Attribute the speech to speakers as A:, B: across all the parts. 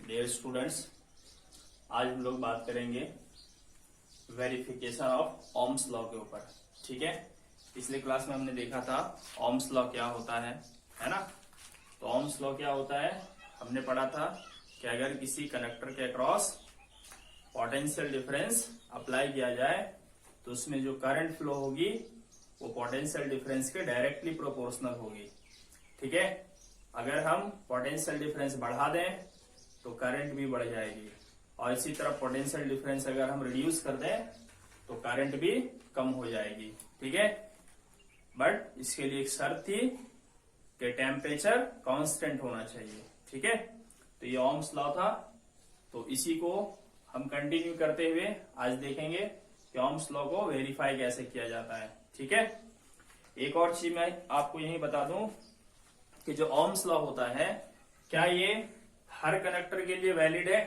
A: Dear students, आज हम लोग बात करेंगे वेरिफिकेशन ऑफ ओम्स लॉ के ऊपर। ठीक है, पिछले क्लास में हमने देखा था ओम्स लॉ क्या होता है ना। तो ओम्स लॉ क्या होता है, हमने पढ़ा था कि अगर किसी कंडक्टर के अक्रॉस पोटेंशियल डिफरेंस अप्लाई किया जाए तो उसमें जो करंट फ्लो होगी वो पोटेंशियल डिफरेंस के डायरेक्टली प्रोपोर्शनल होगी। ठीक है, अगर हम पोटेंशियल डिफरेंस बढ़ा दें तो करंट भी बढ़ जाएगी, और इसी तरह पोटेंशियल डिफरेंस अगर हम रिड्यूस कर दें तो करंट भी कम हो जाएगी। ठीक है, बट इसके लिए एक शर्त थी कि टेम्परेचर कांस्टेंट होना चाहिए। ठीक है, तो ये ओम्स लॉ था। तो इसी को हम कंटिन्यू करते हुए आज देखेंगे कि ओम्स लॉ को वेरीफाई कैसे किया जाता है। ठीक है, एक और चीज मैं आपको यही बता दूं कि जो ओम्स लॉ होता है, क्या ये हर कंडक्टर के लिए वैलिड है?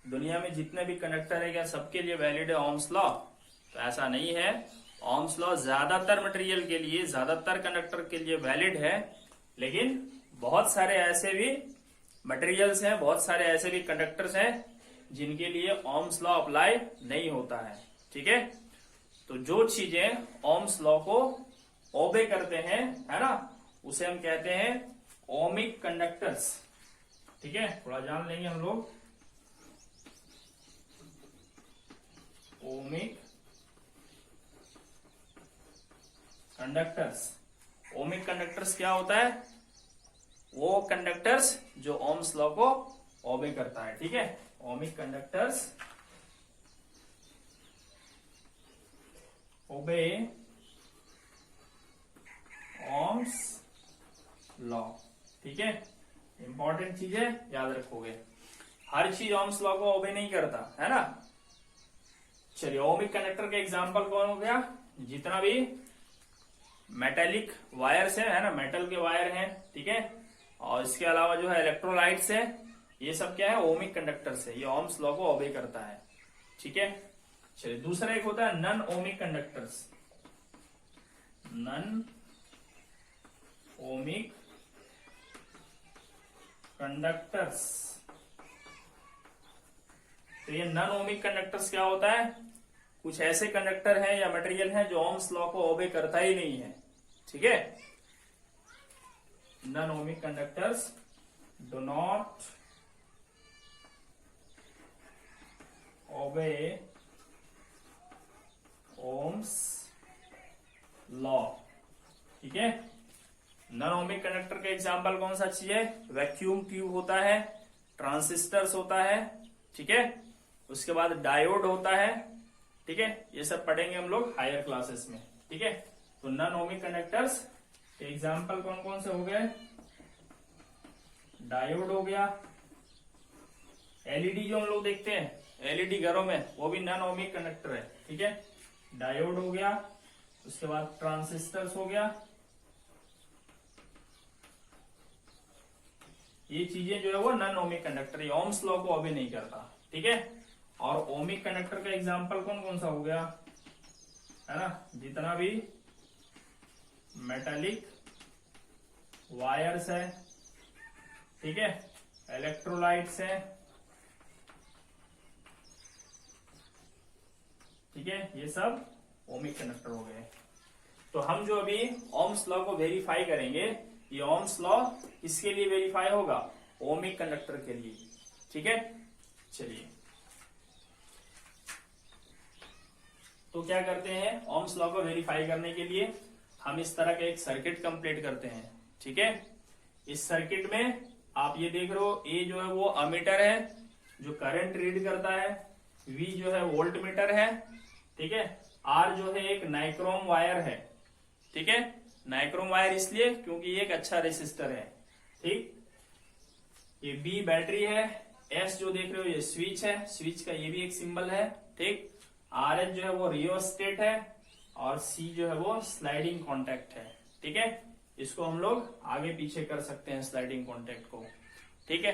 A: दुनिया में जितने भी कंडक्टर है क्या सबके लिए वैलिड है ओम्स लॉ? तो ऐसा नहीं है। ओम्स लॉ ज्यादातर मटेरियल के लिए, ज्यादातर कंडक्टर के लिए वैलिड है, लेकिन बहुत सारे ऐसे भी मटेरियल्स हैं, बहुत सारे ऐसे भी कंडक्टर्स हैं जिनके लिए ओम्स लॉ अप्लाई नहीं होता है। ठीक है, तो जो चीजें ओम्स लॉ को ओबे करते हैं, है ना, उसे हम कहते हैं ओमिक कंडक्टर्स। ठीक है, थोड़ा जान लेंगे हम लोग। ओमिक कंडक्टर्स, ओमिक कंडक्टर्स क्या होता है? वो कंडक्टर्स जो ओम्स लॉ को ओबे करता है। ठीक है, ओमिक कंडक्टर्स ओबे ओम्स लॉ। ठीक है, इंपॉर्टेंट चीज है, याद रखोगे। हर चीज ओम्स लॉ को ओबे नहीं करता, है ना। चलिए, ओमिक कंडक्टर का एग्जांपल कौन हो गया? जितना भी मेटेलिक वायर्स है ना, मेटल के वायर हैं। ठीक है, और इसके अलावा जो है इलेक्ट्रोलाइट्स है, ये सब क्या है? ओमिक कंडक्टर्स है। ये ओम्स लॉ को ओबे करता है। ठीक है, चलिए दूसरा एक होता है non ohmic conductors. Non ohmic conductors. तो ये नन ओमिक कंडक्टर्स क्या होता है? कुछ ऐसे कंडक्टर हैं या मटेरियल हैं जो ओम्स लॉ को ओबे करता ही नहीं है। ठीक है, non ohmic conductors do not obey Ohm's law. ठीक है, नन ओमिक कंडक्टर का एग्जाम्पल कौन सा चाहिए? वैक्यूम ट्यूब होता है, ट्रांसिस्टर्स होता है। ठीक है, उसके बाद डायोड होता है। ठीक है, ये सब पढ़ेंगे हम लोग हायर क्लासेस में। ठीक है, तो नन ओमिक कंडक्टर्स के एग्जाम्पल कौन कौन से हो गए? डायोड हो गया, एलईडी जो हम लोग देखते हैं एलईडी घरों में, वो भी नन ओमिक कंडक्टर है। ठीक है, डायोड हो गया, उसके बाद ट्रांसिस्टर्स हो गया। ये चीजें जो है वो नन ओमिक कंडक्टर, ये ओम्स लॉ को ओबे नहीं करता। ठीक है, और ओमिक कंडक्टर का एग्जांपल कौन कौन सा हो गया, है ना, जितना भी मेटालिक वायर्स है, ठीक है, इलेक्ट्रोलाइट्स है। ठीक है, ये सब ओमिक कंडक्टर हो गए। तो हम जो अभी ओम्स लॉ को वेरीफाई करेंगे, ये ओम्स लॉ किसके लिए वेरीफाई होगा? ओमिक कंडक्टर के लिए। ठीक है, चलिए तो क्या करते हैं, ओम्स लॉ को वेरीफाई करने के लिए हम इस तरह का एक सर्किट कंप्लीट करते हैं। ठीक है, इस सर्किट में आप ये देख रहे हो, ए जो है वो अमीटर है जो करंट रीड करता है, वी जो है वोल्ट मीटर है। ठीक है, आर जो है एक नाइक्रोम वायर है। ठीक है, नाइक्रोम वायर इसलिए क्योंकि ये एक अच्छा रेसिस्टर है। ठीक, ये बी बैटरी है, एस जो देख रहे हो ये स्विच है, स्विच का ये भी एक सिंबल है। ठीक, आर एच जो है वो रियोस्टेट है, और सी जो है वो स्लाइडिंग कॉन्टेक्ट है। ठीक है, इसको हम लोग आगे पीछे कर सकते हैं स्लाइडिंग कॉन्टेक्ट को। ठीक है,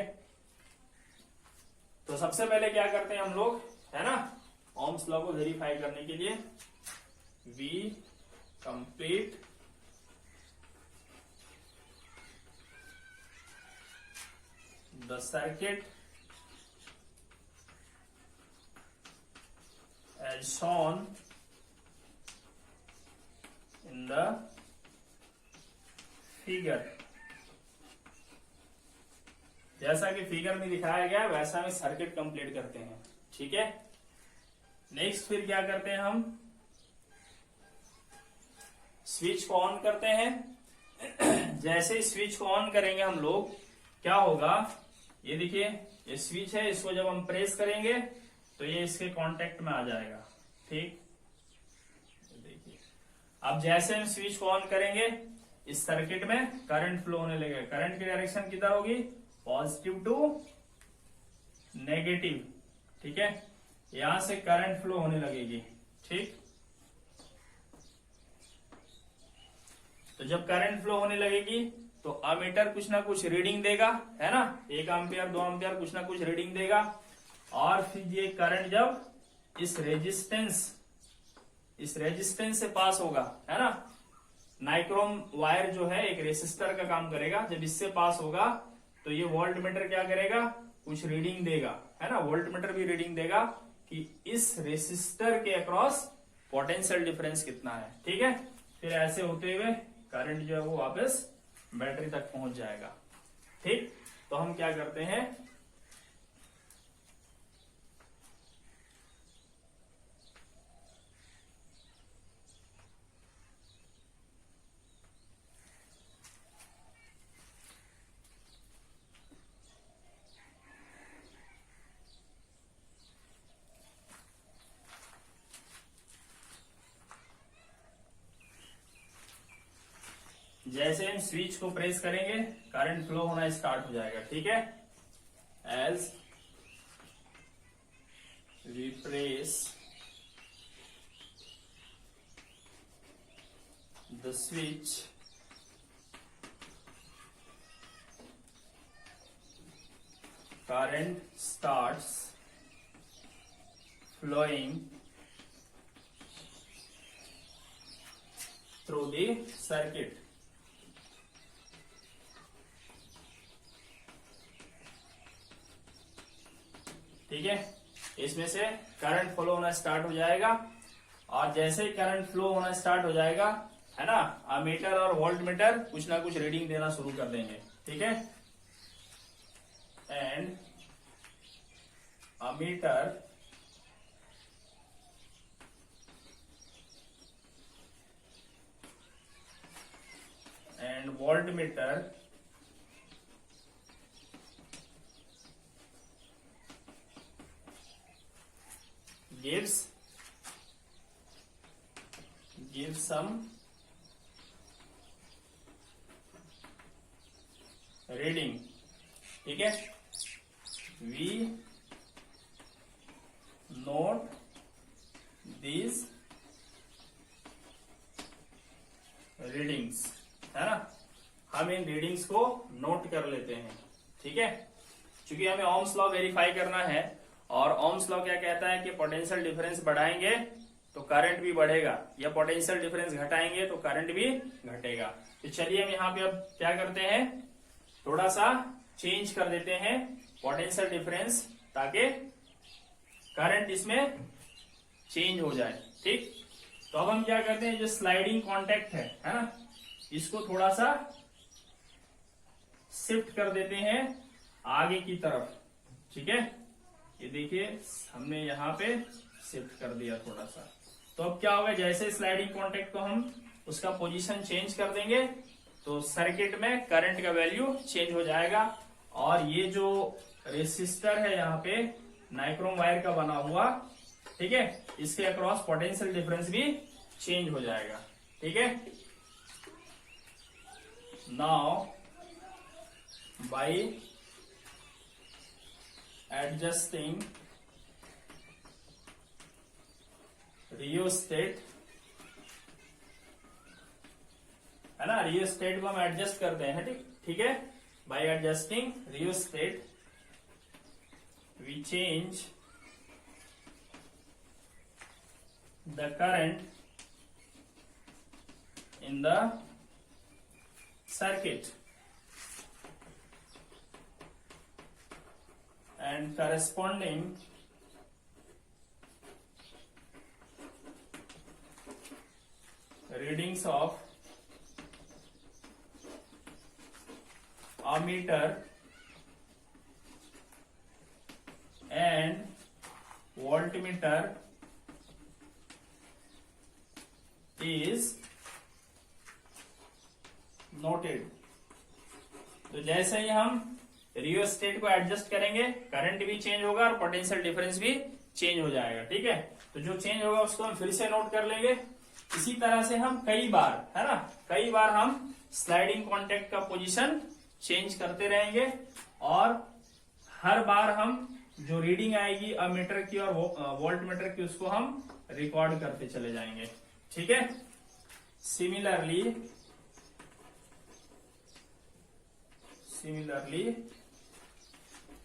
A: तो सबसे पहले क्या करते हैं हम लोग, है ना, ओम्स लॉ को वेरीफाई करने के लिए we complete the circuit shown in the figure। जैसा कि फिगर में दिखाया गया वैसा हम सर्किट कंप्लीट करते हैं। ठीक है, नेक्स्ट फिर क्या करते हैं, हम स्विच को ऑन करते हैं। जैसे स्विच को ऑन करेंगे हम लोग, क्या होगा, ये देखिए ये स्विच है, इसको जब हम प्रेस करेंगे तो ये इसके कांटेक्ट में आ जाएगा। ठीक, देखिए अब जैसे हम स्विच को ऑन करेंगे इस सर्किट में करंट फ्लो होने लगेगा। करंट की डायरेक्शन किधर होगी, पॉजिटिव टू नेगेटिव। ठीक है, यहां से करंट फ्लो होने लगेगी। ठीक, तो जब करंट फ्लो होने लगेगी तो अमीटर कुछ ना कुछ रीडिंग देगा, है ना, 1 एम्पियर 2 एम्पियर कुछ ना कुछ रीडिंग देगा। और फिर ये करंट जब इस रेजिस्टेंस से पास होगा, है ना, नाइक्रोम वायर जो है एक रेसिस्टर का काम करेगा। जब इससे पास होगा तो ये वोल्ट मीटर क्या करेगा, कुछ रीडिंग देगा, है ना, वोल्ट मीटर भी रीडिंग देगा कि इस रेसिस्टर के अक्रॉस पोटेंशियल डिफरेंस कितना है। ठीक है, फिर ऐसे होते हुए करंट जो है वो वापस बैटरी तक पहुंच जाएगा। ठीक, तो हम क्या करते हैं, जैसे हम स्विच को प्रेस करेंगे करंट फ्लो होना स्टार्ट हो जाएगा। ठीक है, as we press the switch current starts flowing through the circuit। ठीक है, इसमें से करंट फ्लो होना स्टार्ट हो जाएगा। और जैसे ही करंट फ्लो होना स्टार्ट हो जाएगा, है ना, अमीटर और वोल्ट मीटर कुछ ना कुछ रीडिंग देना शुरू कर देंगे। ठीक है, and ammeter and volt meter gives some reading। ठीक है, we note these readings, है ना, हम इन रीडिंग्स को नोट कर लेते हैं। ठीक है, क्योंकि हमें ओम्स लॉ वेरीफाई करना है और ओम्स लॉ क्या कहता है कि पोटेंशियल डिफरेंस बढ़ाएंगे तो करंट भी बढ़ेगा, या पोटेंशियल डिफरेंस घटाएंगे तो करंट भी घटेगा। तो चलिए हम यहाँ पे अब क्या करते हैं, थोड़ा सा चेंज कर देते हैं पोटेंशियल डिफरेंस ताकि करंट इसमें चेंज हो जाए। ठीक, तो अब हम क्या करते हैं, जो स्लाइडिंग कॉन्टेक्ट है ना, इसको थोड़ा सा शिफ्ट कर देते हैं आगे की तरफ। ठीक है, ये देखिए हमने यहाँ पे शिफ्ट कर दिया थोड़ा सा। तो अब क्या होगा, जैसे स्लाइडिंग कॉन्टेक्ट को हम उसका पोजीशन चेंज कर देंगे तो सर्किट में करंट का वैल्यू चेंज हो जाएगा। और ये जो रेसिस्टर है यहाँ पे नाइक्रोम वायर का बना हुआ, ठीक है, इसके अक्रॉस पोटेंशियल डिफरेंस भी चेंज हो जाएगा। ठीक है, नाउ बाय एडजस्टिंग रियोस्टेट, है ना, रियोस्टेट को हम एडजस्ट करते हैं। ठीक है, by adjusting rheostat we change the current in the circuit and corresponding readings of ammeter and voltmeter is noted। तो जैसे ही हम रियोस्टेट को एडजस्ट करेंगे करंट भी चेंज होगा और पोटेंशियल डिफरेंस भी चेंज हो जाएगा। ठीक है, तो जो चेंज होगा उसको हम फिर से नोट कर लेंगे। इसी तरह से हम कई बार, है ना, कई बार हम स्लाइडिंग कॉन्टेक्ट का पोजीशन चेंज करते रहेंगे और हर बार हम जो रीडिंग आएगी अमीटर की और वोल्ट मीटर की उसको हम रिकॉर्ड करते चले जाएंगे। ठीक है, similarly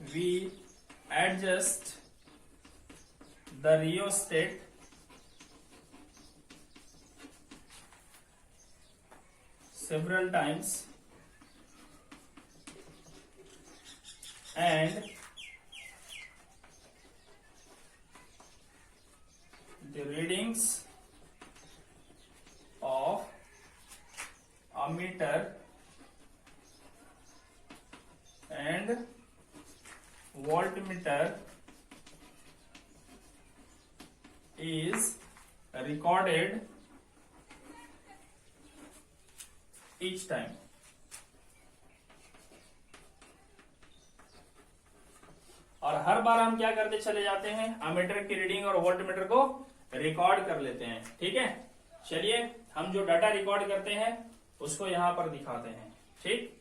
A: we adjust the rheostat several times and the readings of ammeter and voltmeter is recorded each time। और हर बार हम क्या करते चले जाते हैं, अमीटर की रीडिंग और वोल्टमीटर को रिकॉर्ड कर लेते हैं। ठीक है, चलिए हम जो डाटा रिकॉर्ड करते हैं उसको यहां पर दिखाते हैं। ठीक,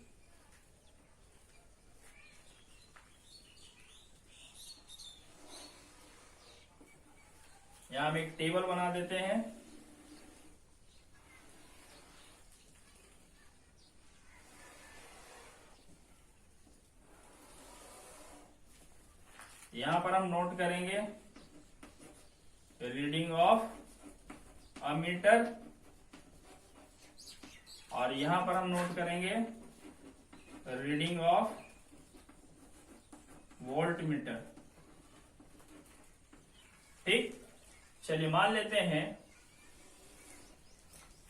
A: यहां हम एक टेबल बना देते हैं। यहां पर हम नोट करेंगे रीडिंग ऑफ अमीटर और यहां पर हम नोट करेंगे रीडिंग ऑफ वोल्टमीटर। ठीक, चलिए मान लेते हैं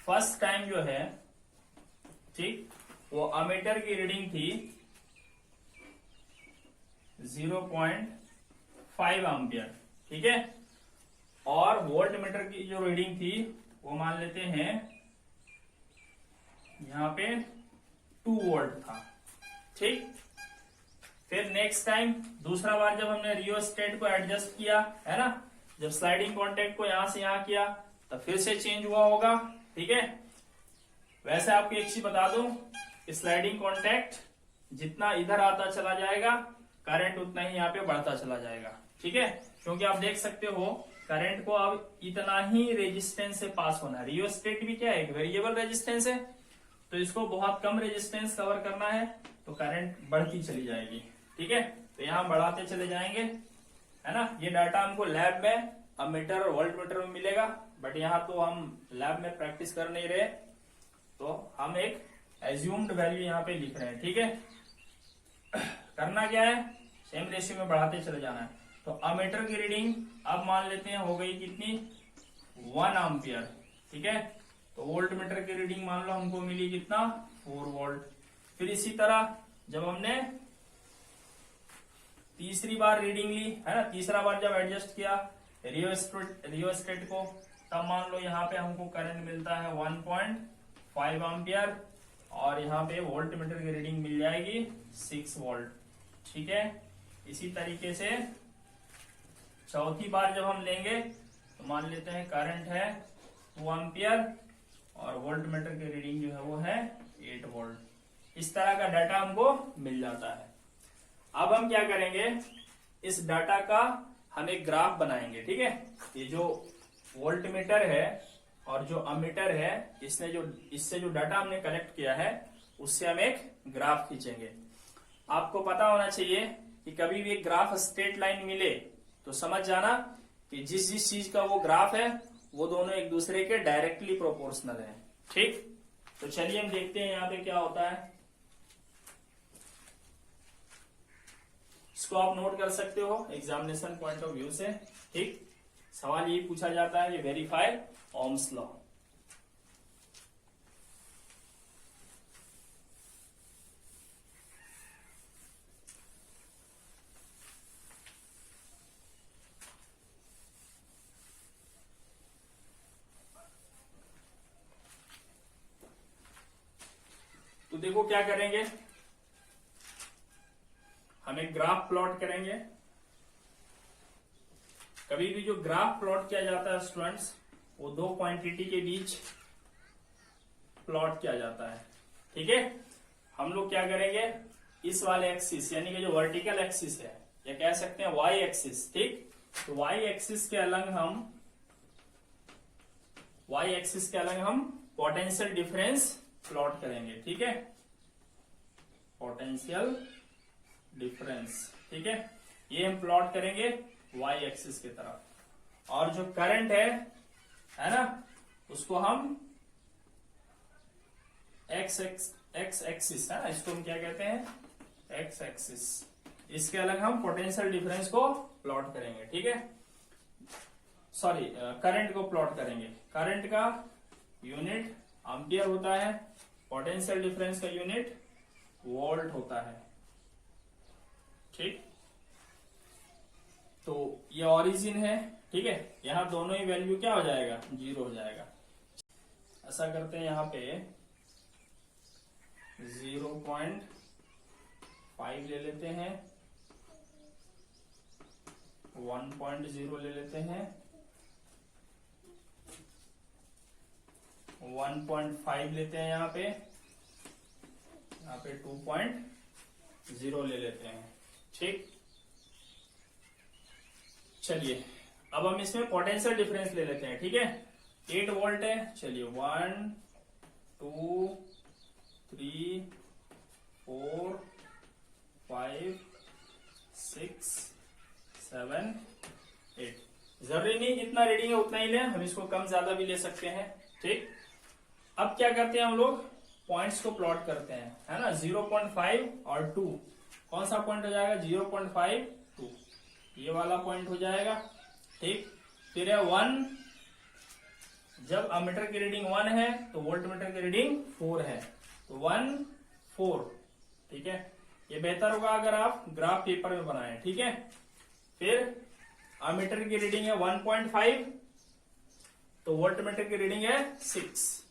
A: फर्स्ट टाइम जो है, ठीक, वो अमीटर की रीडिंग थी 0.5 एम्पियर। ठीक है, और वोल्ट मीटर की जो रीडिंग थी वो मान लेते हैं यहां पे 2 वोल्ट था। ठीक, फिर नेक्स्ट टाइम दूसरा बार जब हमने रियोस्टेट को एडजस्ट किया, है ना, जब स्लाइडिंग कॉन्टेक्ट को यहां से यहां किया तब फिर से चेंज हुआ होगा। ठीक है, वैसे आपको एक चीज बता दूं, स्लाइडिंग कॉन्टेक्ट जितना इधर आता चला जाएगा करंट उतना ही यहाँ पे बढ़ता चला जाएगा। ठीक है, क्योंकि आप देख सकते हो करंट को अब इतना ही रेजिस्टेंस से पास होना है। रियोस्टेट भी क्या है, एक वेरिएबल रेजिस्टेंस है, तो इसको बहुत कम रेजिस्टेंस कवर करना है तो करंट बढ़ती चली जाएगी। ठीक है, तो यहाँ बढ़ाते चले जाएंगे, है ना। ये डाटा हमको लैब में अमीटर और वोल्ट मीटर में मिलेगा, बट यहाँ तो हम लैब में प्रैक्टिस कर नहीं रहे, तो हम एक एज्यूम्ड वैल्यू यहाँ पे लिख रहे हैं। ठीक है, करना क्या है, सेम रेशियो में बढ़ाते चले जाना है। तो अमीटर की रीडिंग अब मान लेते हैं हो गई कितनी, 1 एम्पियर। ठीक है, तो वोल्ट मीटर की रीडिंग मान लो हमको मिली कितना, 4 वोल्ट। फिर इसी तरह जब हमने तीसरी बार रीडिंग ली, है ना, तीसरा बार जब एडजस्ट किया रियोस्टेट को, तब मान लो यहाँ पे हमको करंट मिलता है 1.5 एम्पियर और यहाँ पे वोल्ट मीटर की रीडिंग मिल जाएगी 6 वोल्ट। ठीक है, इसी तरीके से चौथी बार जब हम लेंगे तो मान लेते हैं करंट है 2 एम्पियर और वोल्ट मीटर की रीडिंग जो है वो है 8 वोल्ट। इस तरह का डाटा हमको मिल जाता है। अब हम क्या करेंगे, इस डाटा का हम एक ग्राफ बनाएंगे। ठीक है, ये जो वोल्ट मीटर है और जो अमीटर है, इससे जो डाटा हमने कलेक्ट किया है उससे हम एक ग्राफ खींचेंगे। आपको पता होना चाहिए कि कभी भी एक ग्राफ स्ट्रेट लाइन मिले तो समझ जाना कि जिस जिस चीज का वो ग्राफ है वो दोनों एक दूसरे के डायरेक्टली प्रोपोर्शनल है। ठीक, तो चलिए हम देखते हैं यहाँ पे क्या होता है। इसको आप नोट कर सकते हो एग्जामिनेशन पॉइंट ऑफ व्यू से। ठीक, सवाल यही पूछा जाता है कि वेरीफाई ओम्स लॉ। देखो क्या करेंगे, हम एक ग्राफ प्लॉट करेंगे। कभी भी जो ग्राफ प्लॉट किया जाता है स्टूडेंट्स, वो दो क्वांटिटी के बीच प्लॉट किया जाता है। ठीक है, हम लोग क्या करेंगे, इस वाले एक्सिस यानी कि जो वर्टिकल एक्सिस है, या कह सकते हैं वाई एक्सिस। ठीक, तो वाई एक्सिस के अलग हम पोटेंशियल डिफरेंस प्लॉट करेंगे। ठीक है, पोटेंशियल डिफरेंस। ठीक है, ये हम प्लॉट करेंगे वाई एक्सिस की तरफ। और जो करंट है ना, उसको हम एक्स एक्सिस है ना, इसको हम क्या कहते हैं, एक्स एक्सिस। इसके अलग हम पोटेंशियल डिफरेंस को प्लॉट करेंगे। ठीक है, सॉरी, करंट को प्लॉट करेंगे। करंट का यूनिट एम्पियर होता है, पोटेंशियल डिफरेंस का यूनिट वोल्ट होता है। ठीक, तो ये ओरिजिन है। ठीक है, यहां दोनों ही वैल्यू क्या हो जाएगा, 0 हो जाएगा। ऐसा करते हैं, यहां पे 0.5 ले लेते हैं, 1.0 ले लेते हैं, 1.5 लेते हैं, यहाँ पे 2.0 ले लेते हैं। ठीक, चलिए अब हम इसमें पोटेंशियल डिफरेंस ले लेते हैं। ठीक है, 8 वोल्ट है। चलिए 1 2 3 4 5 6 7 8। जरूरी नहीं जितना रीडिंग है उतना ही ले, हम इसको कम ज्यादा भी ले सकते हैं। ठीक, अब क्या करते हैं, हम लोग पॉइंट्स को प्लॉट करते हैं, है ना। 0.5 और 2, कौन सा पॉइंट हो जाएगा, 0.5 2, ये वाला पॉइंट हो जाएगा। ठीक, फिर है 1, जब अमीटर की रीडिंग 1 है तो वोल्टमीटर की रीडिंग 4 है, तो 1 4। ठीक है, ये बेहतर होगा अगर आप ग्राफ पेपर में बनाएं। ठीक है, फिर अमीटर की रीडिंग है 1.5, तो वोल्टमीटर की रीडिंग है 6।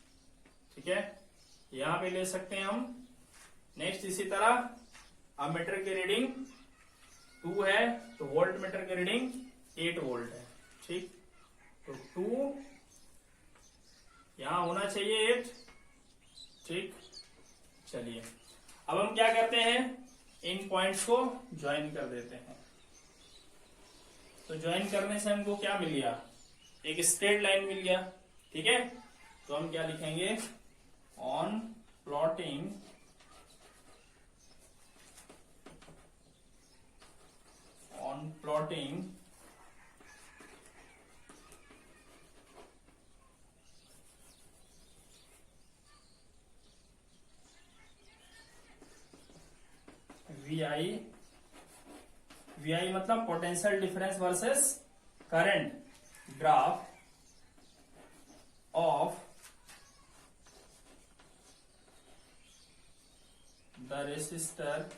A: ठीक है, यहां पे ले सकते हैं हम। नेक्स्ट इसी तरह अमीटर की रीडिंग 2 है, तो वोल्टमीटर की रीडिंग 8 वोल्ट है। ठीक, तो 2 यहां होना चाहिए 8। ठीक, चलिए अब हम क्या करते हैं, इन पॉइंट्स को ज्वाइन कर देते हैं। तो ज्वाइन करने से हमको क्या मिल गया, एक स्ट्रेट लाइन मिल गया। ठीक है, तो हम क्या लिखेंगे, ऑन प्लॉटिंग VI मतलब potential difference versus current graph of the resistor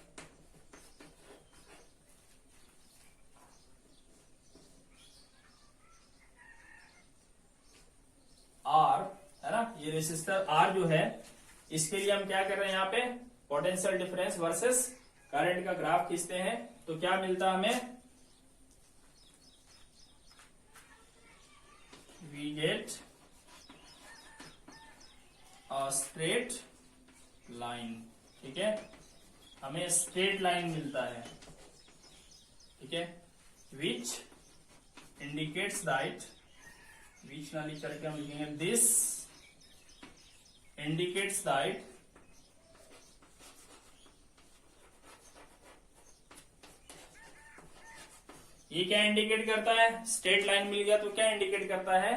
A: R, है ना। ये रेसिस्टर R जो है, इसके लिए हम क्या कर रहे हैं, यहाँ पे पोटेंशियल डिफरेंस वर्सेस करंट का ग्राफ खींचते हैं। तो क्या मिलता हमें, we get a straight line. ठीक है, हमें स्ट्रेट लाइन मिलता है। ठीक है, विच इंडिकेट्स दैट, विच ना लिख करके हम लिखेंगे दिस इंडिकेट्स दैट ये क्या इंडिकेट करता है, स्ट्रेट लाइन मिल गया तो क्या इंडिकेट करता है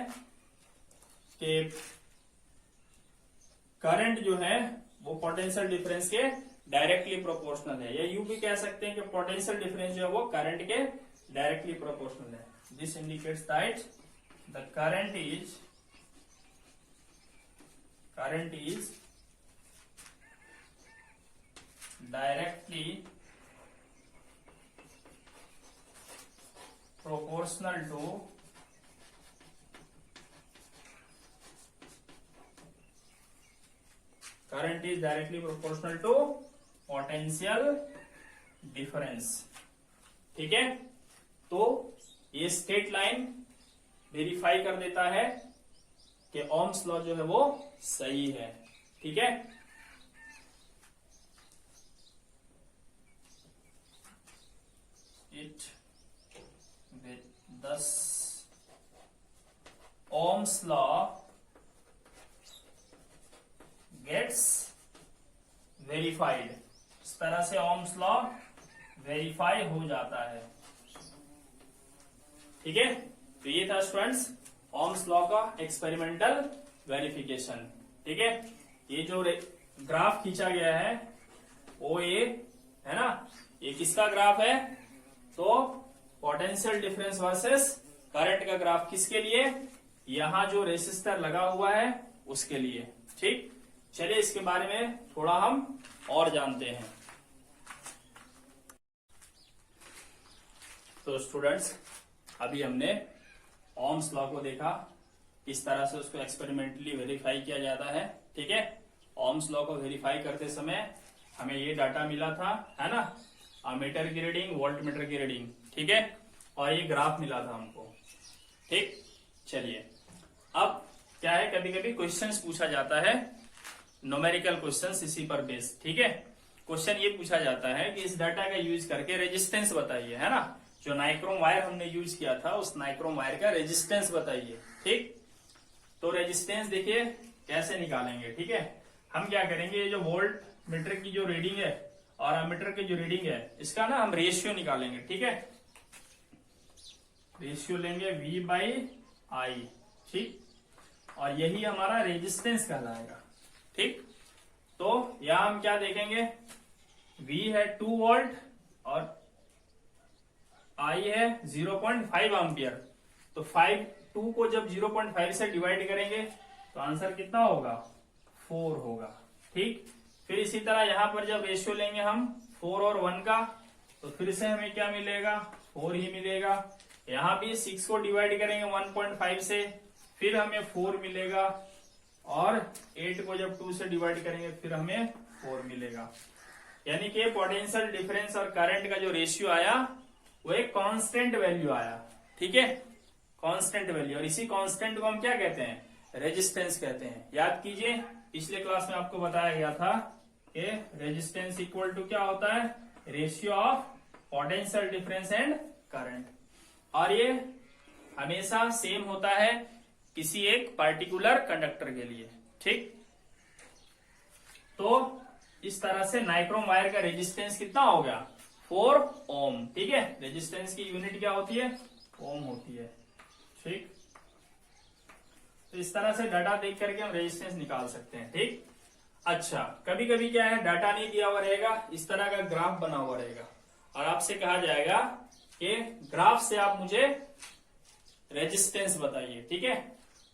A: कि करंट जो है वो पोटेंशियल डिफरेंस के डायरेक्टली प्रोपोर्शनल है, या यूं भी कह सकते हैं कि पोटेंशियल डिफरेंस जो है वो करंट के डायरेक्टली प्रोपोर्शनल है। This indicates that the current is directly proportional to current is directly proportional to potential difference. ठीक है, तो ये स्ट्रेट लाइन वेरीफाई कर देता है कि ओम्स लॉ जो है वो सही है। ठीक है, इट दस ओम्स लॉ गेट्स वेरीफाइड। इस तरह से ओम्स लॉ वेरीफाई हो जाता है। ठीक है, तो ये था स्टूडेंट्स ओम्स लॉ का एक्सपेरिमेंटल वेरिफिकेशन। ठीक है, ये जो ग्राफ खींचा गया है ओ ए है ना, ये किसका ग्राफ है? तो पोटेंशियल डिफरेंस वर्सेस करंट का ग्राफ किसके लिए? यहां जो रेसिस्टर लगा हुआ है उसके लिए। ठीक, चलिए इसके बारे में थोड़ा हम और जानते हैं। तो स्टूडेंट्स अभी हमने ओम्स लॉ को देखा, किस तरह से उसको एक्सपेरिमेंटली वेरीफाई किया जाता है। ठीक है, ओम्स लॉ को वेरीफाई करते समय हमें ये डाटा मिला था, है ना, अमीटर की रीडिंग, वोल्ट मीटर की रीडिंग। ठीक है, और ये ग्राफ मिला था हमको। ठीक, चलिए अब क्या है, कभी कभी क्वेश्चंस पूछा जाता है, न्यूमेरिकल क्वेश्चंस इसी पर बेस्ड। ठीक है, क्वेश्चन ये पूछा जाता है कि इस डाटा का यूज करके रेजिस्टेंस बताइए, है ना, जो नाइक्रोम वायर हमने यूज किया था उस नाइक्रोम वायर का रेजिस्टेंस बताइए। ठीक, तो रेजिस्टेंस देखिए कैसे निकालेंगे। ठीक है, हम क्या करेंगे, ये जो वोल्ट मीटर की जो रीडिंग है और अमीटर की जो रीडिंग है इसका ना हम रेशियो निकालेंगे। ठीक है, रेशियो लेंगे V बाई आई। ठीक, और यही हमारा रेजिस्टेंस कहलाएगा। ठीक, तो यहां हम क्या देखेंगे, V है 2 वोल्ट और I है 0.5 एम्पियर। तो 2 को जब 0.5 से डिवाइड करेंगे तो आंसर कितना होगा? 4 होगा। ठीक, फिर इसी तरह यहां पर जब रेशियो लेंगे हम 4 और 1 का, तो फिर से हमें क्या मिलेगा? 4 ही मिलेगा। यहां भी 6 को डिवाइड करेंगे 1.5 से, फिर हमें 4 मिलेगा, और 8 को जब 2 से डिवाइड करेंगे फिर हमें 4 मिलेगा। यानी कि पोटेंशियल डिफरेंस और करंट का जो रेशियो आया वो एक कांस्टेंट वैल्यू आया। ठीक है, कांस्टेंट वैल्यू, और इसी कांस्टेंट को हम क्या कहते हैं? रेजिस्टेंस कहते हैं। याद कीजिए पिछले क्लास में आपको बताया गया था कि रेजिस्टेंस इक्वल टू क्या होता है? Ratio of potential difference and current, और ये हमेशा सेम होता है किसी एक पर्टिकुलर कंडक्टर के लिए। ठीक, तो इस तरह से नाइक्रोम वायर का रेजिस्टेंस कितना हो गया? 4 ओम। ठीक है, रेजिस्टेंस की यूनिट क्या होती है? ओम होती है। ठीक, तो इस तरह से डाटा देख करके हम रेजिस्टेंस निकाल सकते हैं। ठीक, अच्छा, कभी कभी क्या है, डाटा नहीं दिया हुआ रहेगा, इस तरह का ग्राफ बना हुआ रहेगा और आपसे कहा जाएगा कि ग्राफ से आप मुझे रेजिस्टेंस बताइए। ठीक है,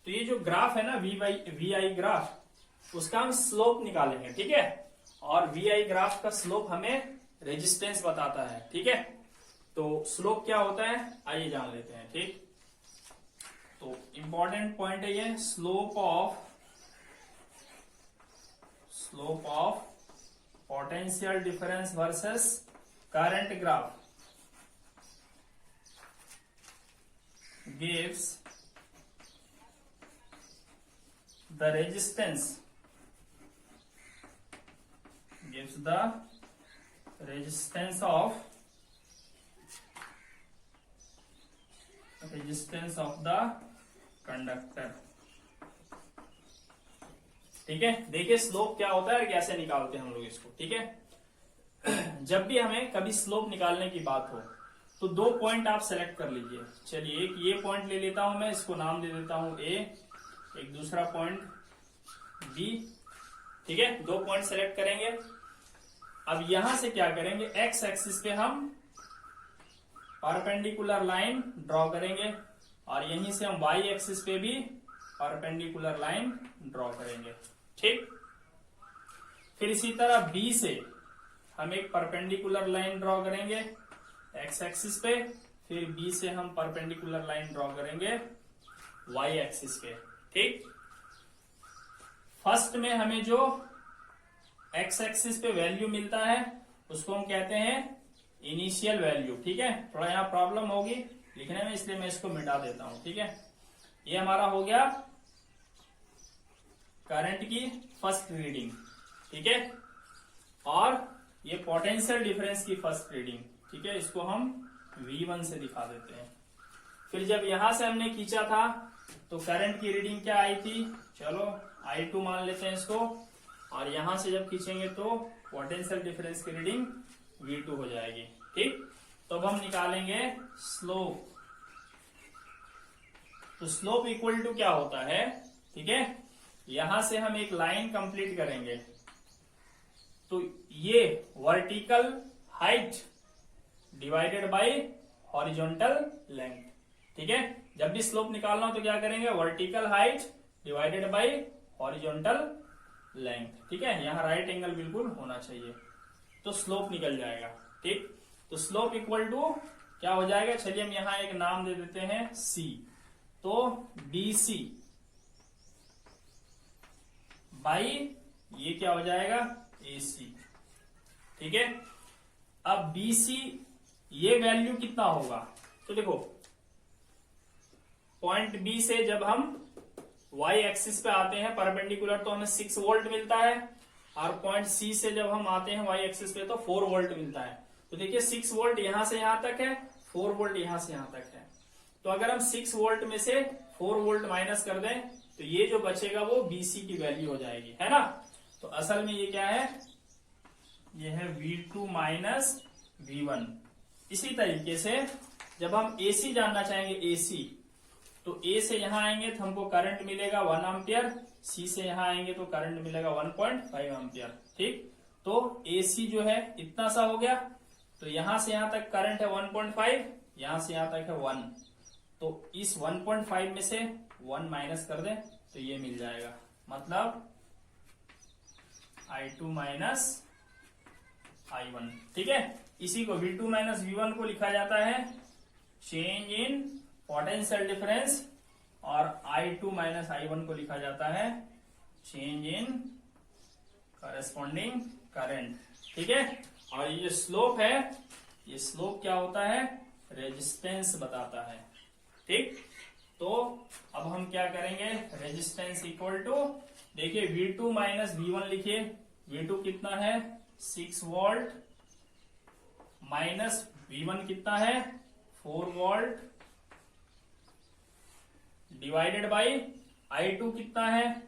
A: तो ये जो ग्राफ है ना वी आई ग्राफ, उसका हम स्लोप निकालेंगे। ठीक है, और वी आई ग्राफ का स्लोप हमें रेजिस्टेंस बताता है। ठीक है, तो स्लोप क्या होता है आइए जान लेते हैं। ठीक, तो इंपॉर्टेंट पॉइंट है ये, slope of potential difference versus current graph gives the resistance of the conductor। ठीक है, देखिए स्लोप क्या होता है और कैसे निकालते हैं हम लोग इसको। ठीक है, जब भी हमें कभी स्लोप निकालने की बात हो तो 2 पॉइंट आप सेलेक्ट कर लीजिए। चलिए एक ये पॉइंट ले लेता हूं मैं, इसको नाम दे देता हूं A, एक दूसरा पॉइंट B। ठीक है, 2 पॉइंट सेलेक्ट करेंगे। अब यहां से क्या करेंगे, एक्स एक्सिस पे हम परपेंडिकुलर लाइन ड्रॉ करेंगे और यहीं से हम वाई एक्सिस पे भी परपेंडिकुलर लाइन ड्रॉ करेंगे। ठीक, फिर इसी तरह B से हम एक परपेंडिकुलर लाइन ड्रॉ करेंगे एक्स एक्सिस पे, फिर B से हम परपेंडिकुलर लाइन ड्रॉ करेंगे वाई एक्सिस पे। ठीक, फर्स्ट में हमें जो एक्स एक्सिस पे वैल्यू मिलता है उसको हम कहते हैं इनिशियल वैल्यू। ठीक है, थोड़ा यहाँ प्रॉब्लम होगी लिखने में, इसलिए मैं इसको मिटा देता हूं। ठीक है, ये हमारा हो गया करंट की फर्स्ट रीडिंग। ठीक है, और ये पोटेंशियल डिफरेंस की फर्स्ट रीडिंग। ठीक है, इसको हम V1 से दिखा देते हैं। फिर जब यहां से हमने खींचा था तो करंट की रीडिंग क्या आई थी, चलो I2 मान लेते हैं इसको, और यहां से जब खींचेंगे तो पोटेंशियल डिफरेंस की रीडिंग V2 हो जाएगी। ठीक, तो अब हम निकालेंगे स्लोप। तो स्लोप इक्वल टू क्या होता है, ठीक है, यहां से हम एक लाइन कंप्लीट करेंगे तो ये vertical height divided by horizontal length. ठीक है, जब भी स्लोप निकालना हो तो क्या करेंगे, vertical height divided by horizontal length. ठीक है, यहां राइट एंगल बिल्कुल होना चाहिए तो स्लोप निकल जाएगा। ठीक, तो स्लोप इक्वल टू क्या हो जाएगा, चलिए हम यहां एक नाम दे देते हैं C। तो BC बाई ये क्या हो जाएगा AC। ठीक है, अब BC ये वैल्यू कितना होगा, तो देखो पॉइंट B से जब हम y एक्सिस पे आते हैं परपेंडिकुलर तो हमें 6 वोल्ट मिलता है, और पॉइंट C से जब हम आते हैं y एक्सिस पे तो 4 वोल्ट मिलता है। तो देखिए 6 वोल्ट यहां से यहां तक है, 4 वोल्ट यहां से यहां तक है। तो अगर हम 6 वोल्ट में से 4 वोल्ट माइनस कर दें तो ये जो बचेगा वो BC की वैल्यू हो जाएगी, है ना। तो असल में ये क्या है, ये है V2 माइनस V1। इसी तरीके से जब हम AC जानना चाहेंगे AC, तो A से यहां आएंगे तो हमको करंट मिलेगा 1 एम्पियर, C से यहां आएंगे तो करंट मिलेगा 1.5 एम्पियर। ठीक, तो AC जो है इतना सा हो गया, तो यहां से यहां तक करंट है 1.5, यहां से यहां तक है 1, तो इस 1.5 में से 1 माइनस कर दें तो ये मिल जाएगा, मतलब I2 माइनस I1। ठीक है, इसी को V2 माइनस V1 को लिखा जाता है चेंज इन पोटेंशियल डिफरेंस, और I2 माइनस I1 को लिखा जाता है चेंज इन करस्पॉन्डिंग करंट। ठीक है, और ये स्लोप है, ये स्लोप क्या होता है, रेजिस्टेंस बताता है। ठीक, तो अब हम क्या करेंगे, रेजिस्टेंस इक्वल टू, देखिए V2 माइनस V1 लिखिए, V2 कितना है 6 वोल्ट, माइनस V1 कितना है 4 वोल्ट, डिवाइडेड बाई I2 कितना है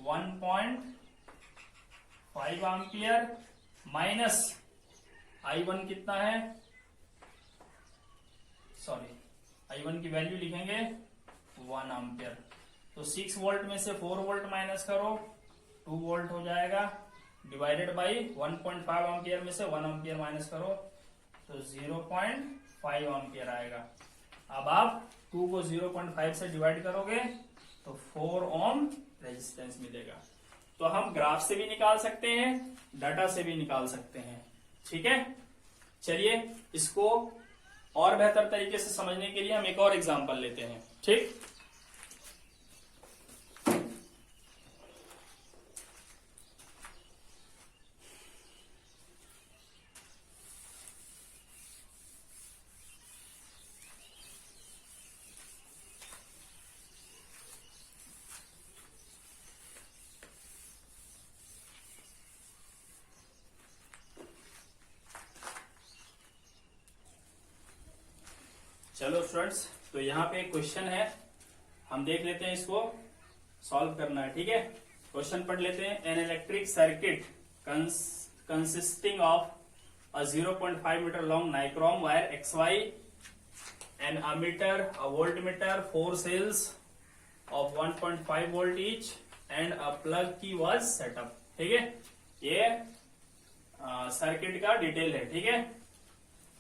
A: 1.5 एम्पियर, माइनस I1 कितना है, सॉरी I1 की वैल्यू लिखेंगे 1 एम्पियर। तो 6 वोल्ट में से 4 वोल्ट माइनस करो 2 वोल्ट हो जाएगा, डिवाइडेड बाई 1.5 एम्पियर में से 1 एम्पियर माइनस करो तो 0.5 एम्पियर आएगा। अब आप 2 को 0.5 से डिवाइड करोगे तो 4 ओम रेजिस्टेंस मिलेगा। तो हम ग्राफ से भी निकाल सकते हैं, डाटा से भी निकाल सकते हैं। ठीक है, चलिए इसको और बेहतर तरीके से समझने के लिए हम एक और एग्जांपल लेते हैं। ठीक, चलो स्टूडेंट्स, तो यहाँ पे एक क्वेश्चन है, हम देख लेते हैं, इसको सॉल्व करना है। ठीक है, क्वेश्चन पढ़ लेते हैं। An electric circuit consisting of a 0.5 metre long nichrome wire XY, an ammeter, a voltmeter, 4 cells of 1.5 volt each and a plug key was setup. ठीक है, ये सर्किट का डिटेल है। ठीक है,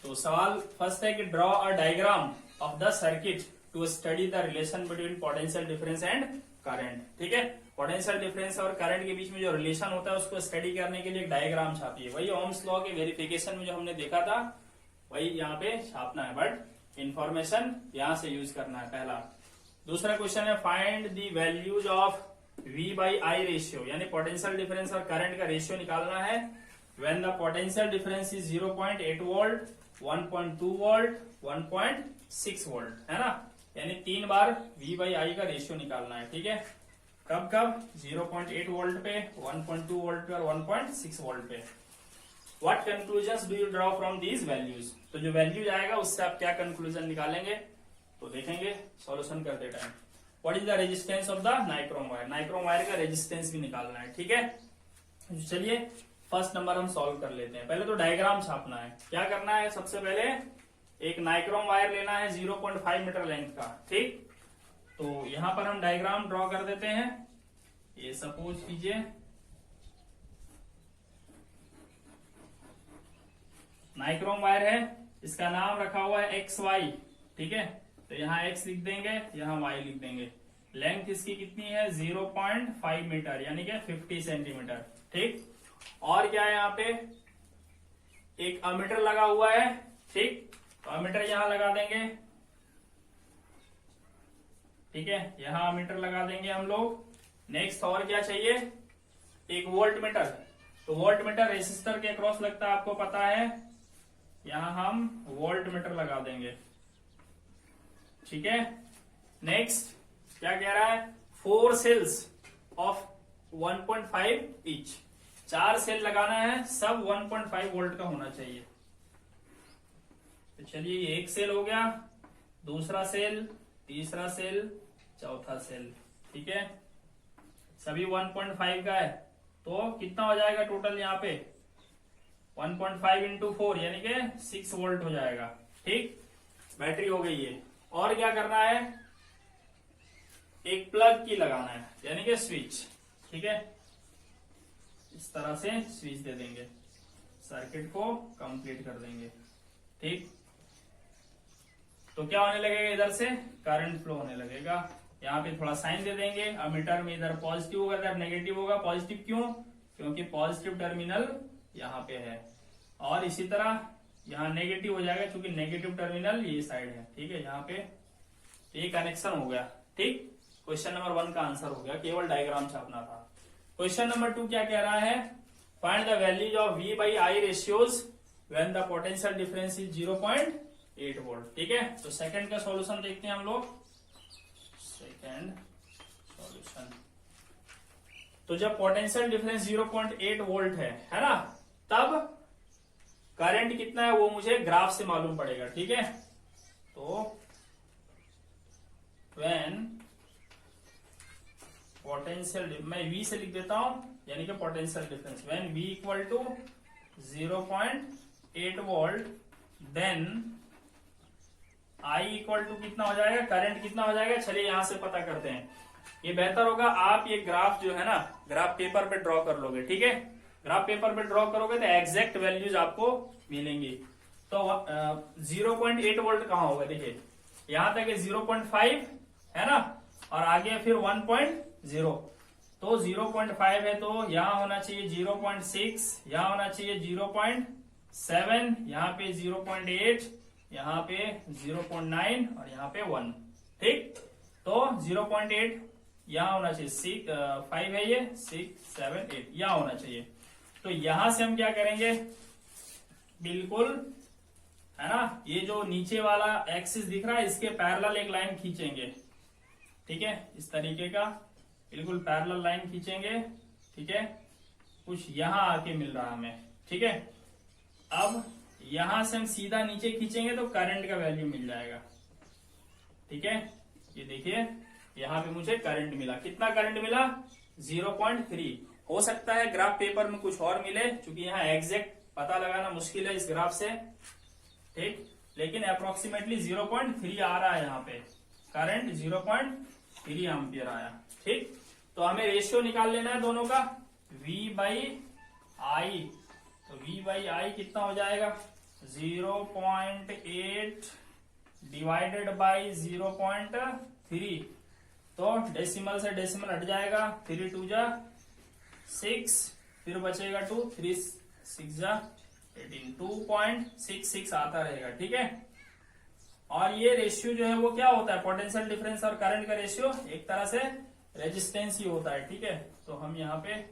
A: तो सवाल फर्स्ट है कि draw a diagram of the circuit to study the relation between potential difference and current. ठीक है, पोटेंशियल डिफरेंस और करंट के बीच में जो रिलेशन होता है उसको स्टडी करने के लिए एक डायग्राम छापिए। वही ओम्स लॉ के वेरिफिकेशन में जो हमने देखा था वही यहाँ पे छापना है, बट इंफॉर्मेशन यहां से यूज करना है, पहला। दूसरा क्वेश्चन है find the values of V by I ratio, यानी पोटेंशियल डिफरेंस और करंट का रेशियो निकालना है। When the potential difference is 0.8 volt, 1.2 volt, 1.6 volt, है ना। यानी 3 बार V बाई आई का रेशियो निकालना है, ठीक है। कब कब? 0.8 वोल्ट पे, 1.2 वोल्ट पे और 1.6 वोल्ट पे। What conclusions do you draw from these values? तो जो वैल्यूज आएगा उससे आप क्या कंक्लूजन निकालेंगे तो देखेंगे सॉल्यूशन करते time. What is the resistance of the nichrome wire, nichrome wire का रेजिस्टेंस भी निकालना है, ठीक है। चलिए फर्स्ट नंबर हम सॉल्व कर लेते हैं। पहले तो डायग्राम छापना है। क्या करना है? सबसे पहले एक नाइक्रोम वायर लेना है 0.5 मीटर लेंथ का, ठीक। तो यहां पर हम डायग्राम ड्रॉ कर देते हैं। ये सपोज कीजिए नाइक्रोम वायर है, इसका नाम रखा हुआ है XY, ठीक है। तो यहाँ X लिख देंगे, यहाँ Y लिख देंगे। लेंथ इसकी कितनी है? 0.5 मीटर, यानी कि 50 सेंटीमीटर, ठीक। और क्या है? यहाँ पे एक अमीटर लगा हुआ है, ठीक। तो अमीटर यहां लगा देंगे, ठीक है। यहां अमीटर लगा देंगे हम लोग। नेक्स्ट और क्या चाहिए? एक वोल्ट मीटर। तो वोल्ट मीटर रेसिस्टर के अक्रॉस लगता है, आपको पता है। यहां हम वोल्ट मीटर लगा देंगे, ठीक है। नेक्स्ट क्या कह रहा है? 4 सेल्स ऑफ 1.5 ईच, 4 सेल लगाना है, सब 1.5 वोल्ट का होना चाहिए। तो चलिए ये एक सेल हो गया, दूसरा सेल, तीसरा सेल, चौथा सेल, ठीक है। सभी 1.5 का है, तो कितना हो जाएगा टोटल? यहाँ पे 1.5 इंटू 4 यानी कि 6 वोल्ट हो जाएगा, ठीक। बैटरी हो गई है। और क्या करना है? एक प्लग की लगाना है, यानी कि स्विच, ठीक है। इस तरह से स्विच दे देंगे, सर्किट को कंप्लीट कर देंगे, ठीक। तो क्या होने लगेगा? इधर से करंट फ्लो होने लगेगा। यहाँ पे थोड़ा साइन दे देंगे। अमीटर में इधर पॉजिटिव होगा, इधर नेगेटिव होगा। पॉजिटिव क्यों? क्योंकि पॉजिटिव टर्मिनल यहाँ पे है, और इसी तरह यहाँ नेगेटिव हो जाएगा क्योंकि नेगेटिव टर्मिनल ये साइड है, ठीक है। यहाँ पे ये कनेक्शन हो गया, ठीक। क्वेश्चन नंबर 1 का आंसर हो गया, केवल डायग्राम छापना था। क्वेश्चन नंबर 2 क्या कह रहा है? Find the values of V by I ratios when the potential difference is 0.8 volt, ठीक है। तो सेकंड का सॉल्यूशन देखते हैं हम लोग। सेकंड सॉल्यूशन, तो जब पोटेंशियल डिफरेंस 0.8 वोल्ट है ना, तब करंट कितना है वो मुझे ग्राफ से मालूम पड़ेगा, ठीक है। तो व्हेन पोटेंशियल, मैं V से लिख देता हूं, यानी कि potential difference when V equal to 0.8 volt, then I equal to कितना हो जाएगा? करंट कितना हो जाएगा? चलिए यहां से पता करते हैं। ये बेहतर होगा, आप ये ग्राफ जो है ना, ग्राफ पेपर पे ड्रॉ कर लोगे, ठीक है। ग्राफ पेपर पे ड्रॉ करोगे तो एग्जैक्ट वैल्यूज आपको मिलेंगी। तो 0.8 वोल्ट कहाँ होगा? देखिए यहां तक 0.5 है ना, और आगे फिर 1.0। तो 0.5 है तो यहां होना चाहिए 0.6, यहां होना चाहिए 0.7, यहाँ पे 0.8, यहाँ पे 0.9 और यहाँ पे 1, ठीक। तो 0.8 यहाँ होना चाहिए, 5 है ये, 6, 7, 8 यहाँ होना चाहिए। तो यहां से हम क्या करेंगे? बिल्कुल, है ना, ये जो नीचे वाला एक्सिस दिख रहा है इसके पैरेलल एक लाइन खींचेंगे, ठीक है। इस तरीके का बिल्कुल पैरेलल लाइन खींचेंगे, ठीक है। कुछ यहां आके मिल रहा हमें, ठीक है। अब यहां से हम सीधा नीचे खींचेंगे तो करंट का वैल्यू मिल जाएगा, ठीक है। ये देखिए यहां पे मुझे करंट मिला। कितना करंट मिला? 0.3। हो सकता है ग्राफ पेपर में कुछ और मिले, क्योंकि यहाँ एग्जैक्ट पता लगाना मुश्किल है इस ग्राफ से, ठीक। लेकिन अप्रोक्सीमेटली 0.3 आ रहा है यहाँ पे, करंट 0.3 एम्पियर आया, ठीक। तो हमें रेशियो निकाल लेना है दोनों का, V बाई आई। तो V बाई आई कितना हो जाएगा? 0.8 डिवाइडेड बाई 0.3। तो डेसिमल से डेसिमल हट जाएगा, 3 2 जा 6, फिर बचेगा 2, 3 6 जा 18, 2.66 आता रहेगा, ठीक है। और ये रेशियो जो है वो क्या होता है? पोटेंशियल डिफरेंस और करंट का रेशियो एक तरह से रेजिस्टेंस ही होता है, ठीक है। तो हम यहाँ पे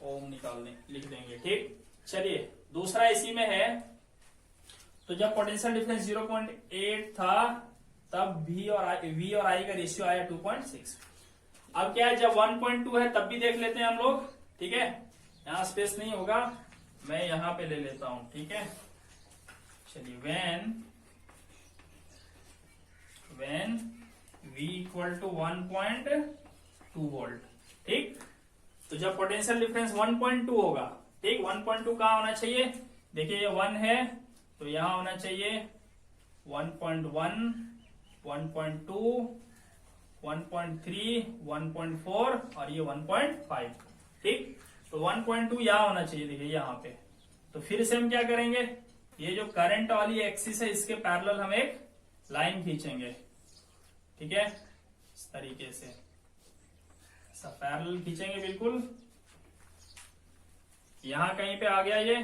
A: ओम लिख देंगे, ठीक। चलिए दूसरा इसी में है, तो जब पोटेंशियल डिफरेंस 0.8 था तब V और I का रेशियो आया 2.6। अब क्या है, जब 1.2 है तब भी देख लेते हैं हम लोग, ठीक है। यहाँ स्पेस नहीं होगा, मैं यहाँ पे ले लेता हूं, ठीक है। चलिए when V equal to 1.2 volt, ठीक। तो जब पोटेंशियल डिफरेंस 1.2 होगा, ठीक, 1.2 कहाँ होना चाहिए, देखिए ये 1 है तो यहां होना चाहिए 1.1, 1.2, 1.3, 1.4 और ये 1.5, ठीक। तो 1.2 यहां होना चाहिए, देखिए यहां पे। तो फिर से हम क्या करेंगे, ये जो करंट वाली एक्सिस है इसके पैरेलल हम एक लाइन खींचेंगे, ठीक है, इस तरीके से सब पैरेलल खींचेंगे बिल्कुल। यहां कहीं पे आ गया ये।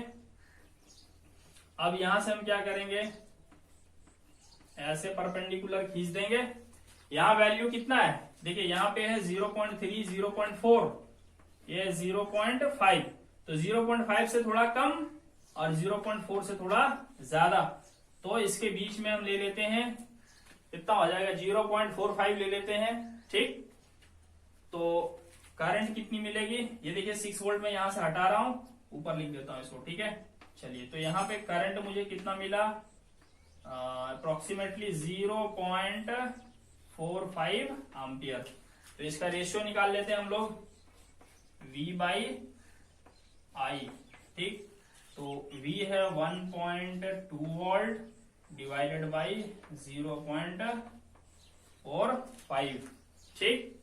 A: अब यहां से हम क्या करेंगे, ऐसे परपेंडिकुलर खींच देंगे। यहां वैल्यू कितना है, देखिए यहां पे है 0.3, 0.4, ये 0.5, तो 0.5 से थोड़ा कम और 0.4 से थोड़ा ज्यादा, तो इसके बीच में हम ले लेते हैं, कितना हो जाएगा 0.45 ले लेते हैं, ठीक। तो करंट कितनी मिलेगी, ये देखिए 6 वोल्ट में यहां से हटा रहा हूं, ऊपर लिख देता हूं इसको, ठीक है। चलिए तो यहाँ पे करंट मुझे कितना मिला, अप्रोक्सीमेटली 0.45 एम्पियर। तो इसका रेशियो निकाल लेते हैं हम लोग, V/I, ठीक। तो V है 1.2 वोल्ट डिवाइडेड बाई 0.45, ठीक।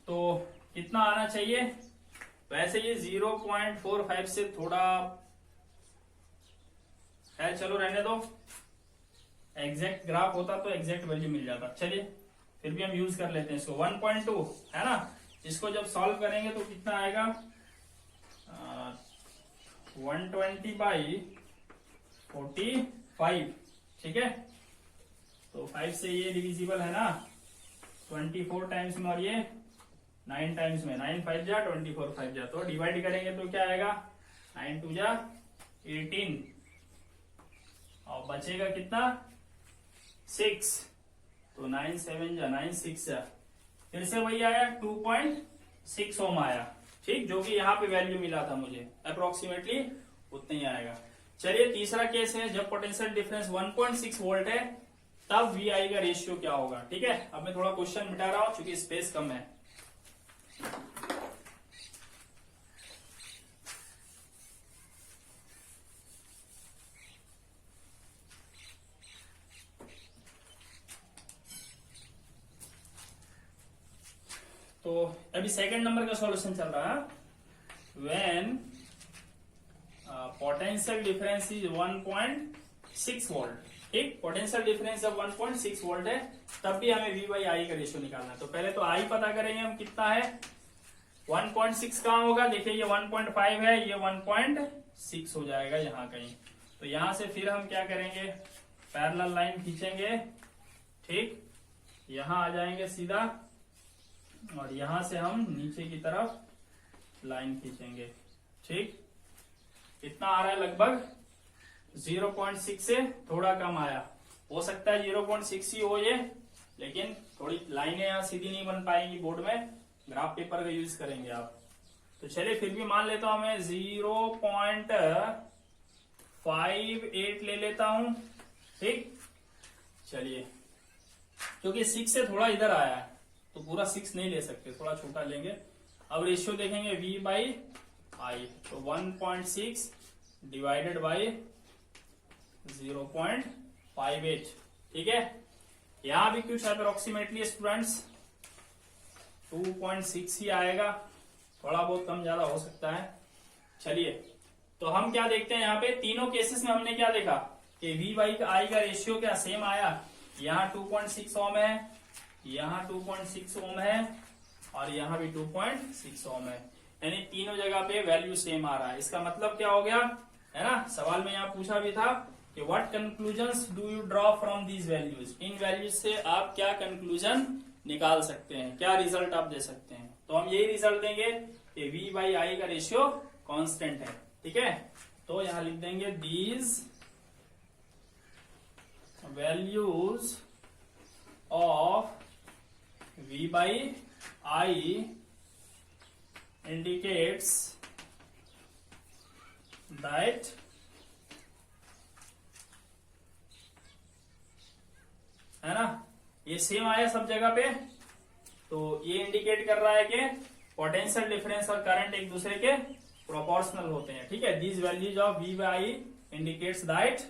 A: तो कितना आना चाहिए, वैसे ये 0.45 से थोड़ा है, चलो रहने दो, एग्जैक्ट ग्राफ होता तो एग्जैक्ट वैल्यू मिल जाता। चलिए फिर भी हम यूज कर लेते हैं इसको, 1.2 है ना, इसको जब सॉल्व करेंगे तो कितना आएगा, 120/45, ठीक है। तो 5 से ये डिविजिबल है ना, 24 टाइम्स में और ये 9 टाइम्स में, 9 5 जा 24 5 जा, तो डिवाइड करेंगे तो क्या आएगा, 9 2 जा 18 और बचेगा कितना 6, तो 9 7 जा 9 6 जा, फिर से वही आया 2.6 ओम आया, ठीक, जो कि यहाँ पे वैल्यू मिला था मुझे, अप्रोक्सीमेटली उतना ही आएगा। चलिए तीसरा केस है, जब पोटेंशियल डिफरेंस 1.6 वोल्ट है तब VI का रेशियो क्या होगा, ठीक है। अब मैं थोड़ा क्वेश्चन मिटा रहा हूं क्योंकि स्पेस कम है। तो अभी सेकंड नंबर का सॉल्यूशन चल रहा है, when potential difference is 1.6 volt, ठीक। पोटेंशियल डिफरेंस जब 1.6 वोल्ट है तब भी हमें V/I का रेशियो निकालना है। तो पहले तो I पता करेंगे हम कितना है, 1.6 कहाँ होगा, देखिए ये 1.5 है, ये 1.6 हो जाएगा यहाँ कहीं। तो यहां से फिर हम क्या करेंगे, पैरेलल लाइन खींचेंगे, ठीक, यहां आ जाएंगे सीधा और यहां से हम नीचे की तरफ लाइन खींचेंगे, ठीक। कितना आ रहा है, लगभग 0.6 से थोड़ा कम आया, हो सकता है 0.6 ही हो ये, लेकिन थोड़ी लाइनें यहाँ सीधी नहीं बन पाएंगी बोर्ड में, ग्राफ पेपर का यूज करेंगे आप। तो चलिए फिर भी मान लेता हूं मैं 0.58 ले लेता हूं, ठीक। चलिए क्योंकि 6 से थोड़ा इधर आया है तो पूरा 6 नहीं ले सकते, थोड़ा छोटा लेंगे। अब रेशियो देखेंगे V/I, तो 1.6 डिवाइडेड बाई 0.58, ठीक है। यहां भी कुछ अप्रोक्सीमेटली स्टूडेंट्स 2.6 ही आएगा, थोड़ा बहुत कम ज्यादा हो सकता है। चलिए तो हम क्या देखते हैं, यहाँ पे तीनों केसेस में हमने क्या देखा कि V/I का रेशियो क्या सेम आया, यहाँ 2.6 ओम है, यहाँ 2.6 ओम है और यहाँ भी 2.6 ओम है, यानी तीनों जगह पे वैल्यू सेम आ रहा है। इसका मतलब क्या हो गया, है ना, सवाल में यहाँ पूछा भी था कि what conclusions do you draw from these values, in values से आप क्या कंक्लूजन निकाल सकते हैं, क्या रिजल्ट आप दे सकते हैं। तो हम यही रिजल्ट देंगे कि V बाई आई का रेशियो कांस्टेंट है, ठीक है। तो यहां लिख देंगे these values of V by I indicates that है ना, ये सेम आया सब जगह पे। तो ये इंडिकेट कर रहा है कि पोटेंशियल डिफरेंस और करंट एक दूसरे के प्रोपोर्शनल होते हैं, ठीक है। These values of V by I indicates that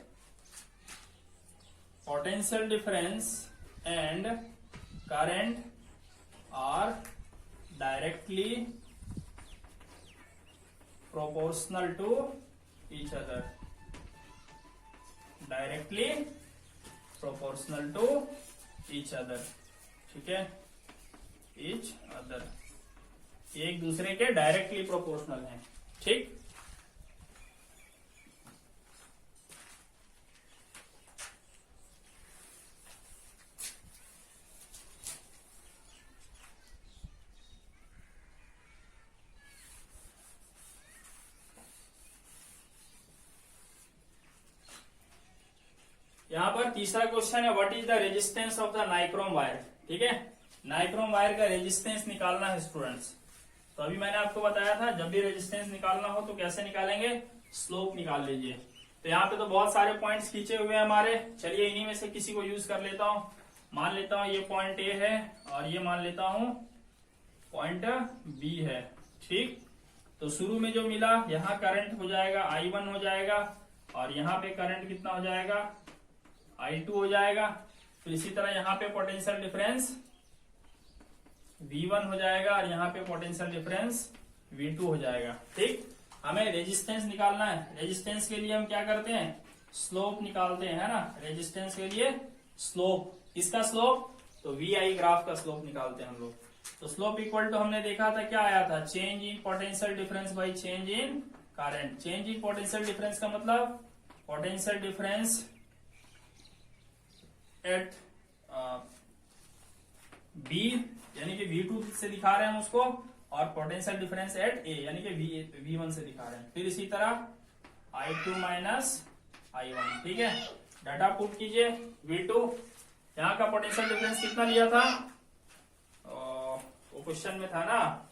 A: potential difference and current are directly proportional to each other, directly proportional to each other, ठीक है। ईच अदर, एक दूसरे के डायरेक्टली प्रोपोर्शनल हैं, ठीक। यहां पर तीसरा क्वेश्चन है, what is the resistance of the nichrome wire, ठीक है। नाइक्रोम वायर का रेजिस्टेंस निकालना है स्टूडेंट्स। तो अभी मैंने आपको बताया था जब भी रेजिस्टेंस निकालना हो तो कैसे निकालेंगे, स्लोप निकाल लीजिए। तो यहाँ पे तो बहुत सारे पॉइंट्स खींचे हुए हैं हमारे, चलिए इन्हीं में से किसी को यूज कर लेता हूं। मान लेता हूं ये पॉइंट ए है और ये मान लेता हूं पॉइंट बी है, ठीक। तो शुरू में जो मिला, यहाँ करंट हो जाएगा I1 हो जाएगा और यहाँ पे करंट कितना हो जाएगा, I2 हो जाएगा। फिर इसी तरह यहाँ पे पोटेंशियल डिफरेंस V1 हो जाएगा और यहाँ पे पोटेंशियल डिफरेंस V2 हो जाएगा, ठीक। हमें रेजिस्टेंस निकालना है। रेजिस्टेंस के लिए हम क्या करते हैं, स्लोप निकालते हैं, है ना। रेजिस्टेंस के लिए स्लोप, किसका स्लोप, तो VI ग्राफ का स्लोप निकालते हैं हम लोग। तो स्लोप इक्वल टू हमने देखा था क्या आया था, change in potential difference by change in current. Change in potential difference का मतलब पोटेंशियल डिफरेंस एट B यानी कि V2 से दिखा रहे हैं हम उसको, और पोटेंशियल डिफरेंस एट A यानी कि V1 से दिखा रहे हैं। फिर इसी तरह I2 माइनस I1, ठीक है। डाटा पुट कीजिए, V2 यहाँ का पोटेंशियल डिफरेंस कितना लिया था, वो क्वेश्चन में था ना,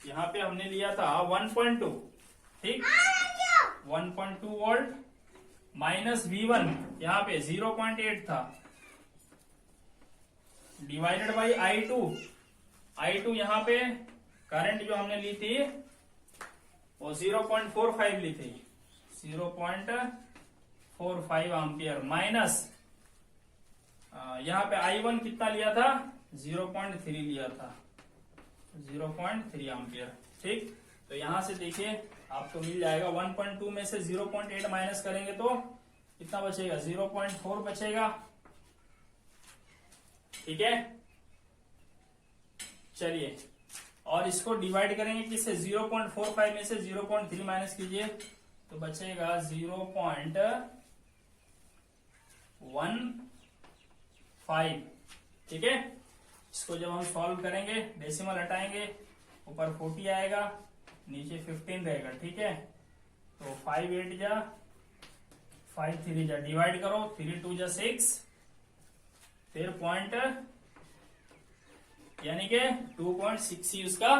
A: यहाँ पे हमने लिया था 1.2, ठीक। 1.2 वोल्ट माइनस V1 यहाँ पे 0.8 था, डिवाइडेड बाई I2 यहाँ पे करंट जो हमने ली थी वो 0.45 ली थी, 0.45 एम्पियर, माइनस यहाँ पे I1 कितना लिया था, 0.3 लिया था, 0.3 एम्पियर, ठीक। तो यहां से देखिए आपको मिल जाएगा 1.2 में से 0.8 माइनस करेंगे तो कितना बचेगा, 0.4 बचेगा, ठीक है। चलिए, और इसको डिवाइड करेंगे किससे, 0.45 में से 0.3 माइनस कीजिए तो बचेगा 0.15, ठीक है। इसको जब हम सॉल्व करेंगे, डेसिमल हटाएंगे, ऊपर 40 आएगा, नीचे 15 रहेगा, ठीक है। तो 5 8 जा 5 3 जा, डिवाइड करो, 3 2 जा 6, फिर पॉइंट यानी कि 2.6 उसका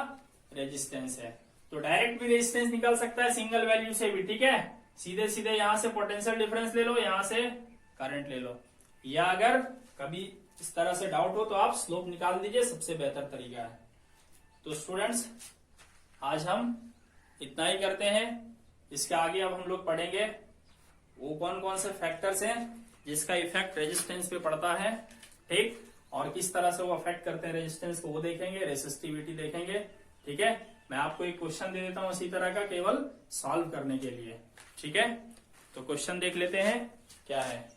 A: रेजिस्टेंस है। तो डायरेक्ट भी रेजिस्टेंस निकाल सकता है सिंगल वैल्यू से भी, ठीक है। सीधे सीधे यहां से पोटेंशियल डिफरेंस ले लो, यहां से करंट ले लो, या अगर कभी इस तरह से डाउट हो तो आप स्लोप निकाल दीजिए, सबसे बेहतर तरीका है। तो स्टूडेंट्स आज हम इतना ही करते हैं। इसके आगे अब हम लोग पढ़ेंगे वो कौन कौन से फैक्टर्स हैं जिसका इफेक्ट रेजिस्टेंस पे पड़ता है, ठीक, और किस तरह से वो अफेक्ट करते हैं रेजिस्टेंस को, वो देखेंगे, रेसिस्टिविटी देखेंगे, ठीक है। मैं आपको एक क्वेश्चन दे देता हूं इसी तरह का, केवल सॉल्व करने के लिए, ठीक है। तो क्वेश्चन देख लेते हैं क्या है।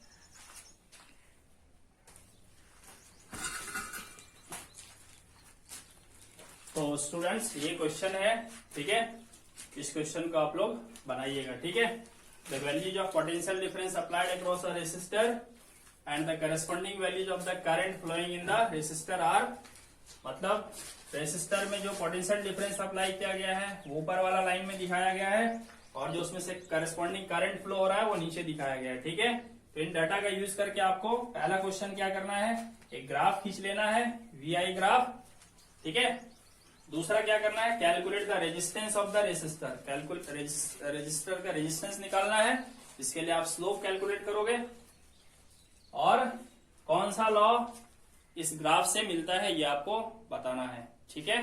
A: तो स्टूडेंट्स ये क्वेश्चन है, ठीक है। इस क्वेश्चन को आप लोग बनाइएगा, ठीक है। The values of potential difference applied across a resistor and the corresponding values of the current flowing in the resistor R, मतलब रेसिस्टर में जो पोटेंशियल डिफरेंस अप्लाई किया गया है वो ऊपर वाला लाइन में दिखाया गया है, और जो उसमें से करस्पॉन्डिंग करंट फ्लो हो रहा है वो नीचे दिखाया गया है। ठीक है, तो इन डाटा का यूज करके आपको पहला क्वेश्चन क्या करना है, एक ग्राफ खींच लेना है, वीआई ग्राफ। ठीक है, दूसरा क्या करना है, calculate the resistance of the resistor, resistor का रेजिस्टेंस निकालना है। इसके लिए आप स्लोप कैलकुलेट करोगे, और कौन सा लॉ इस ग्राफ से मिलता है ये आपको बताना है। ठीक है।